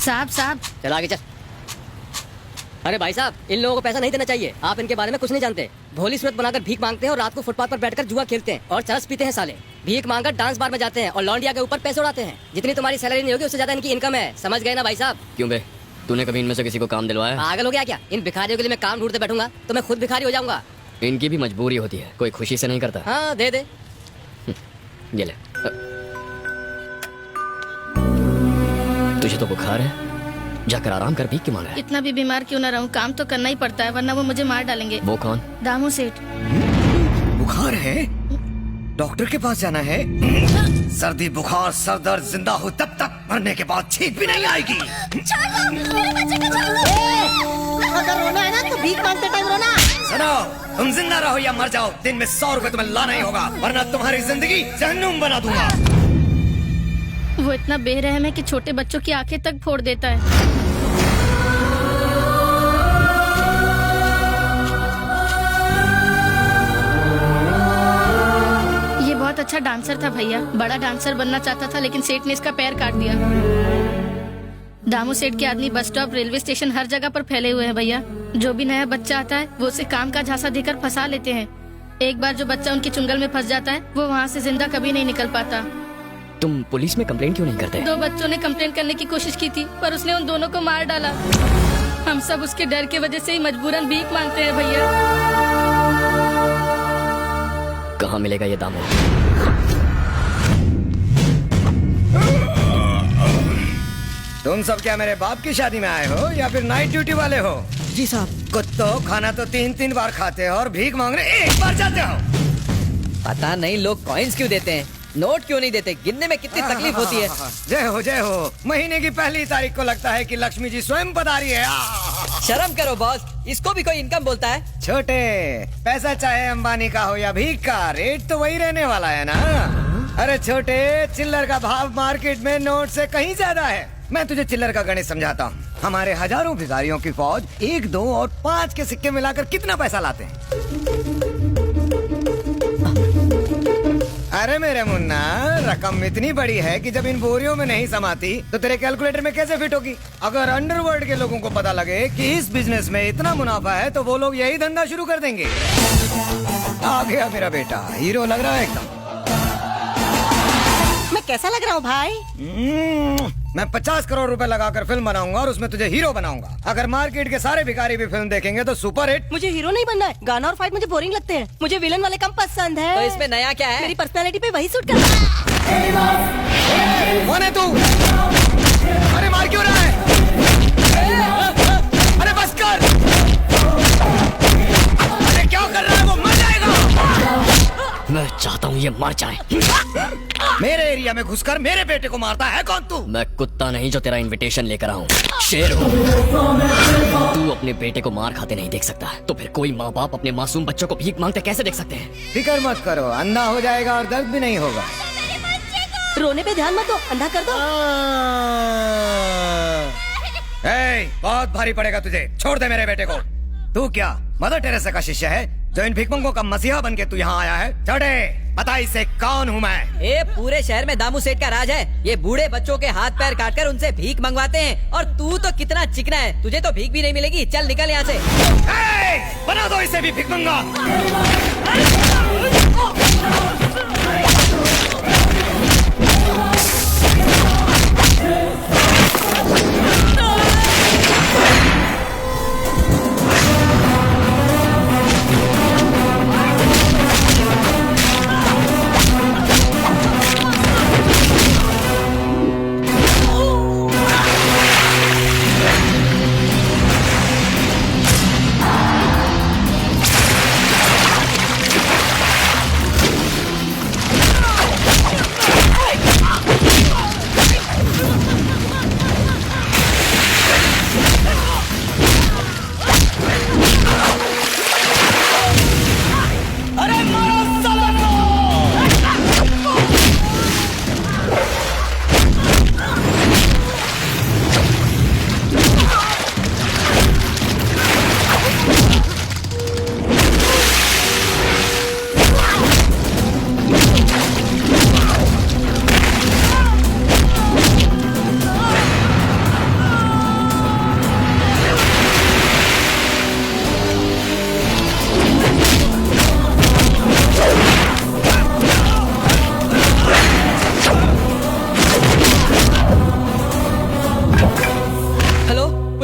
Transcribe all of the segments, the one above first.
साहब साहब। चल आगे चल। अरे भाई साहब, इन लोगों को पैसा नहीं देना चाहिए। आप इनके बारे में कुछ नहीं जानते। भोली सूरत बनाकर भीख मांगते हैं और रात को फुटपाथ पर बैठकर जुआ खेलते हैं और चरस पीते हैं साले। भीख मांगकर डांस बार में जाते हैं और लौंडिया के ऊपर पैसे उड़ाते हैं। जितनी तुम्हारी सैलरी नहीं होगी उससे ज्यादा इनकी इनकम है। समझ गए ना भाई साहब? क्यों बे, तूने कभी इनमें से किसी को काम दिलवाया? पागल हो गया क्या? इन भिखारियों के लिए मैं काम ढूंढते बैठूंगा तो मैं खुद भिखारी हो जाऊंगा। इनकी भी मजबूरी होती है, कोई खुशी से नहीं करता। हाँ दे दे। ये ले। तुझे तो बुखार है, जाकर आराम कर, भीख क्यों मांग रहा है? इतना भी बीमार क्यों ना रहूं, काम तो करना ही पड़ता है वरना वो मुझे मार डालेंगे। वो कौन? दामू सेठ। बुखार है? डॉक्टर के पास जाना है। सर्दी बुखार सर दर्द जिंदा हो तब तक, मरने के बाद छींक भी नहीं आएगी। अगर रोना है ना तो भीख मांगते टाइम रोना। सुनो, तुम जिंदा रहो या मर जाओ, दिन में 100 रुपए तुम्हें लाना ही होगा, वरना तुम्हारी जिंदगी जहन्नुम बना दूंगा। वो इतना बेरहम है कि छोटे बच्चों की आंखें तक फोड़ देता है। ये बहुत अच्छा डांसर था भैया, बड़ा डांसर बनना चाहता था लेकिन सेठ ने इसका पैर काट दिया। दामू सेठ के आदमी बस स्टॉप, रेलवे स्टेशन हर जगह पर फैले हुए हैं भैया। जो भी नया बच्चा आता है वो उसे काम का झांसा देकर फंसा लेते हैं। एक बार जो बच्चा उनके चुंगल में फंस जाता है वो वहाँ से जिंदा कभी नहीं निकल पाता। तुम पुलिस में कंप्लेंट क्यों नहीं करते? 2 बच्चों ने कंप्लेंट करने की कोशिश की थी पर उसने उन दोनों को मार डाला। हम सब उसके डर की वजह से ही मजबूरन भीख मांगते हैं भैया। कहाँ मिलेगा ये दामू? तुम सब क्या मेरे बाप की शादी में आए हो या फिर नाइट ड्यूटी वाले हो? जी साहब। कुत्तों, खाना तो 3-3 बार खाते हो और भीख मांगने एक बार जाते हो। पता नहीं लोग कॉइन्स क्यों देते हैं, नोट क्यों नहीं देते, गिनने में कितनी तकलीफ होती है। जय हो जय हो। महीने की पहली तारीख को लगता है कि लक्ष्मी जी स्वयं पधारी है। शर्म करो बॉस, इसको भी कोई इनकम बोलता है? छोटे, पैसा चाहे अंबानी का हो या भीख का, रेट तो वही रहने वाला है ना। अरे छोटे, चिल्लर का भाव मार्केट में नोट से कहीं ज्यादा है। मैं तुझे चिल्लर का गणित समझाता हूँ। हमारे हजारों भिखारियों की फौज 1, 2 और 5 के सिक्के मिलाकर कितना पैसा लाते हैं? अरे मेरे मुन्ना, रकम इतनी बड़ी है कि जब इन बोरियों में नहीं समाती तो तेरे कैलकुलेटर में कैसे फिट होगी? अगर अंडरवर्ल्ड के लोगों को पता लगे कि इस बिजनेस में इतना मुनाफा है तो वो लोग यही धंधा शुरू कर देंगे। आ गया मेरा बेटा, हीरो लग रहा है एकदम। मैं कैसा लग रहा हूँ भाई? मैं 50 करोड़ रुपए लगाकर फिल्म बनाऊंगा और उसमें तुझे हीरो बनाऊंगा। अगर मार्केट के सारे भिखारी भी फिल्म देखेंगे तो सुपर हिट। मुझे हीरो नहीं बनना है, गाना और फाइट मुझे बोरिंग लगते हैं। मुझे विलन वाले कम पसंद है। तो इसमें नया क्या है? मेरी पर्सनालिटी पे वही सूट करता है। कौन है तू? अरे मार क्यों रहा है? अरे बस कर। अरे क्या कर रहा है? वो मर जाएगा। मैं चाहता हूँ ये मर जाए। मेरे एरिया में घुसकर मेरे बेटे को मारता है कौन तू? मैं कुत्ता नहीं जो तेरा इनविटेशन लेकर आऊँ, शेर हूँ। तू अपने बेटे को मार खाते नहीं देख सकता, तो फिर कोई माँ बाप अपने मासूम बच्चों को भीख मांगते कैसे देख सकते हैं? फिक्र मत करो, अंधा हो जाएगा और दर्द भी नहीं होगा। रोने पे ध्यान मत दो, अंधा कर दो। बहुत भारी पड़ेगा तुझे, छोड़ दे मेरे बेटे को। तू क्या मदर टेरेसा का शिष्य है जो इन भिखमंगों का मसीहा बन के तू यहाँ आया है? छोटे, पता इसे कौन हूँ मैं? ये पूरे शहर में दामू सेठ का राज है। ये बूढ़े बच्चों के हाथ पैर काटकर उनसे भीख मंगवाते हैं और तू तो कितना चिकना है, तुझे तो भीख भी नहीं मिलेगी। चल निकल यहाँ से। बना दो इसे भी भिखमंगा।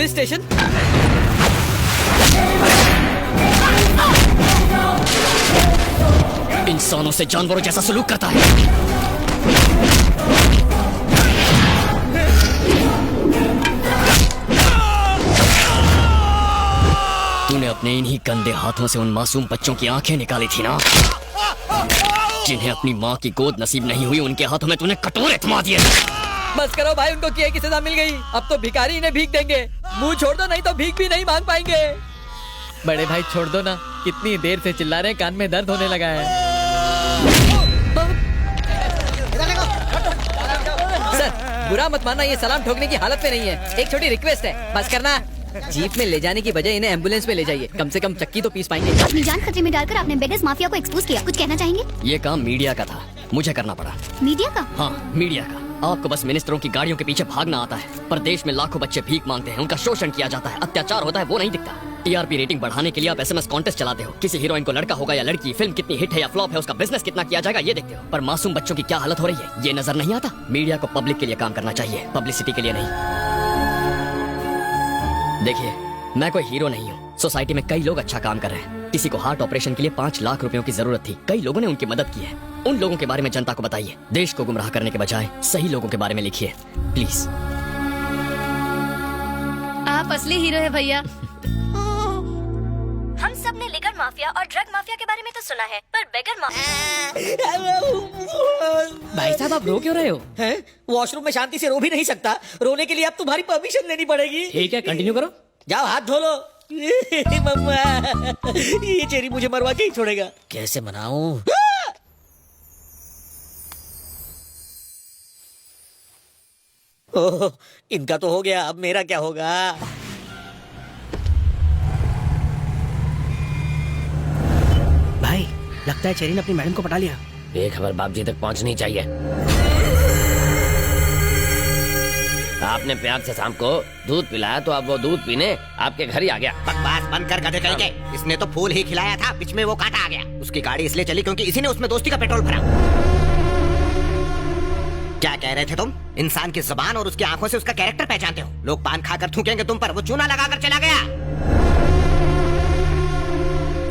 Police station? इंसानों से जानवरों जैसा सलूक करता है। तूने अपने इन्हीं गंदे हाथों से उन मासूम बच्चों की आंखें निकाली थी ना, जिन्हें अपनी माँ की गोद नसीब नहीं हुई। उनके हाथों में तूने कटोरे थमा दिए। बस करो भाई, उनको किए की सजा मिल गई। अब तो भिखारी इन्हें भीख देंगे। मुंह छोड़ दो, नहीं तो भीख भी नहीं मांग पाएंगे। बड़े भाई छोड़ दो ना, कितनी देर से चिल्ला रहे हैं, कान में दर्द होने लगा है। सर बुरा मत मानना, ये सलाम ठोकने की हालत में नहीं है। एक छोटी रिक्वेस्ट है, बस करना। जीप में ले जाने की बजाय इन्हें एम्बुलेंस में ले जाइए, कम से कम चक्की तो पीस पाएंगे। अपनी जान खतरे में डालकर आपने बेगस माफिया को एक्सपोज किया, कुछ कहना चाहेंगे? ये काम मीडिया का था, मुझे करना पड़ा। मीडिया का? हाँ, मीडिया का। आपको बस मिनिस्टरों की गाड़ियों के पीछे भागना आता है, पर देश में लाखों बच्चे भीख मांगते हैं, उनका शोषण किया जाता है, अत्याचार होता है, वो नहीं दिखता। टीआरपी रेटिंग बढ़ाने के लिए आप एसएमएस कॉन्टेस्ट चलाते हो। किसी हीरोइन को लड़का होगा या लड़की, फिल्म कितनी हिट है या फ्लॉप है, उसका बिजनेस कितना किया जाएगा, ये देखते हो। पर मासूम बच्चों की क्या हालत हो रही है, ये नजर नहीं आता। मीडिया को पब्लिक के लिए काम करना चाहिए, पब्लिसिटी के लिए नहीं। देखिए, मैं कोई हीरो नहीं हूँ। सोसाइटी में कई लोग अच्छा काम कर रहे हैं। किसी को हार्ट ऑपरेशन के लिए 5 लाख रुपयों की जरूरत थी, कई लोगों ने उनकी मदद की है। उन लोगों के बारे में जनता को बताइए। देश को गुमराह करने के बजाय सही लोगों के बारे में लिखिए, प्लीज। आप असली हीरो है भैया। हम सब ने लिकर माफिया और ड्रग माफिया के बारे में तो सुना है, पर बेगर माफिया। भाई साहब आप रो क्यों रहे हो? हैं? वॉशरूम में शांति से रो भी नहीं सकता, रोने के लिए अब तुम्हारी परमिशन लेनी पड़ेगी। ठीक है, कंटिन्यू करो। जाओ हाथ धो लो। मम्मा, ये चेरी मुझे मरवा के ही छोड़ेगा। कैसे मनाऊं? ओह, इनका तो हो गया, अब मेरा क्या होगा? भाई लगता है चेरी ने अपनी मैडम को पटा लिया। ये खबर बाप जी तक पहुंचनी चाहिए। आपने प्यार से शाम को दूध पिलाया तो अब वो दूध पीने आपके घर ही आ गया। बकवास बंद कर गधे कहीं के। इसने तो फूल ही खिलाया था, बीच में वो काटा आ गया। उसकी गाड़ी इसलिए चली क्योंकि इसी ने उसमें दोस्ती का पेट्रोल भरा। क्या कह रहे थे तुम? इंसान की जुबान और उसकी आंखों से उसका कैरेक्टर पहचानते हो। लोग पान खाकर थूकेंगे तुम पर, वो चूना लगाकर चला गया।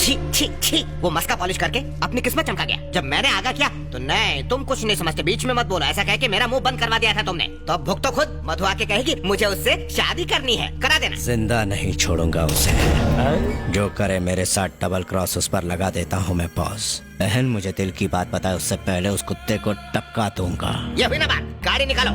छी छी छी, वो मस्का पॉलिश करके अपनी किस्मत चमका गया। जब मैंने आगा किया तो नहीं, तुम कुछ नहीं समझते, बीच में मत बोलो, ऐसा कह के मेरा मुंह बंद करवा दिया था तुमने। तो अब भुगतो खुद। मधु आके कहेगी मुझे उससे शादी करनी है, करा देना। जिंदा नहीं छोड़ूंगा उसे। जो करे मेरे साथ डबल क्रॉस, उस पर लगा देता हूँ मैं पॉज। बहन मुझे दिल की बात बताए उससे पहले उस कुत्ते को टपका दूंगा। ये हुई ना बात, गाड़ी निकालो।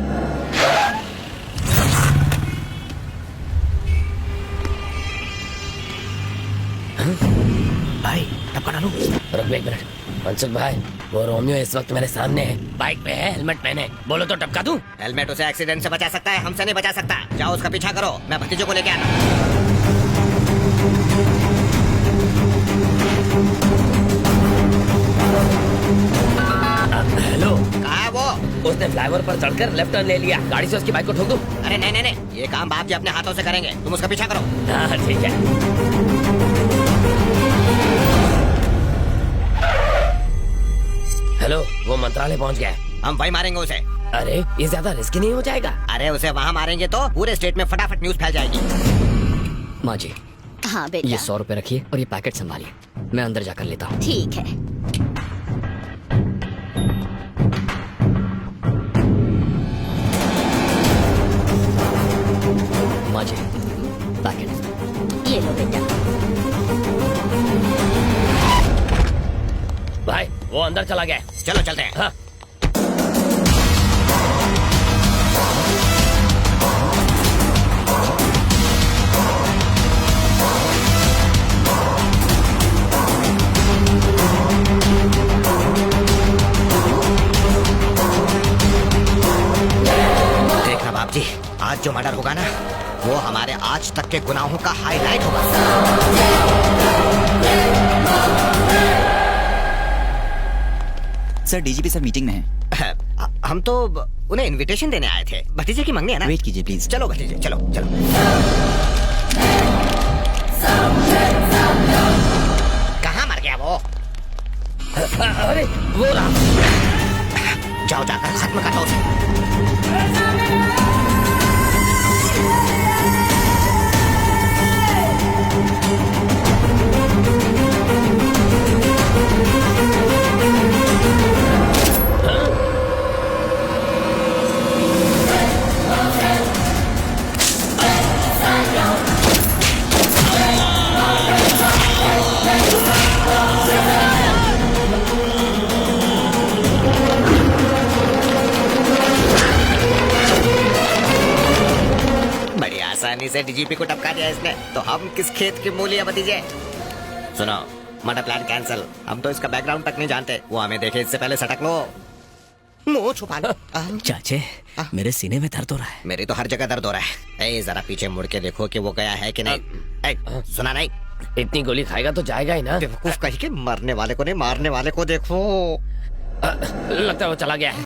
भाई टपका डालो। रुक एक मिनट, मनसुख भाई, वो रोमियो इस वक्त मेरे सामने है, बाइक पे है, हेलमेट पहने, बोलो तो टपका दूं? हेलमेट उसे एक्सीडेंट से बचा सकता है, हमसे नहीं बचा सकता। जाओ उसका पीछा करो, मैं भतीजों को लेके आता हूँ। हेलो, कहाँ है वो? उसने फ्लाईओवर पर चढ़कर लेफ्ट टर्न ले लिया। गाड़ी से उसकी बाइक को ठोक दूं? अरे नहीं नहीं नहीं, ये काम बाप जी अपने हाथों से करेंगे, तुम उसका पीछा करो। हाँ ठीक है। हेलो, वो मंत्रालय पहुंच गया है। हम वही मारेंगे उसे। अरे ये ज्यादा रिस्की नहीं हो जाएगा? अरे उसे वहाँ मारेंगे तो पूरे स्टेट में फटाफट न्यूज फैल जाएगी। माँ जी, हाँ बेटा। ये 100 रुपए रखिए और ये पैकेट संभालिए, मैं अंदर जाकर लेता हूँ। ठीक है। माँ जी, पैकेट। ये लो बेटा। भाई वो अंदर चला गया है। चलो चलते हैं। हाँ। देखना बाप जी, आज जो मर्डर होगा ना, वो हमारे आज तक के गुनाहों का हाईलाइट होगा। सर डीजीपी सर मीटिंग में है। हम तो उन्हें इनविटेशन देने आए थे। भतीजे की मंगनी है ना। वेट कीजिए प्लीज। चलो भतीजे, चलो चलो। कहाँ मर गया वो? अरे वो रहा। जाओ जाकर खत्म कर दो उसे। आसानी से डीजीपी को टपका दिया इसने, तो हम किस खेत की मूलियां भतीजे? सुनो, मर्डर प्लान कैंसिल। हम तो इसका बैकग्राउंड तक नहीं जानते, वो हमें देखे इससे पहले सटक लो। मुंह छुपा लो। चाचे मेरे सीने में दर्द हो रहा है। मेरी तो हर जगह दर्द हो रहा है। ए, जरा पीछे मुड़ के देखो कि वो गया है कि नहीं। ए, सुना नहीं? इतनी गोली खाएगा तो जाएगा ही ना। बेवकूफ कहीं के, मरने वाले को नहीं मारने वाले को देखो। लगता है वो चला गया है।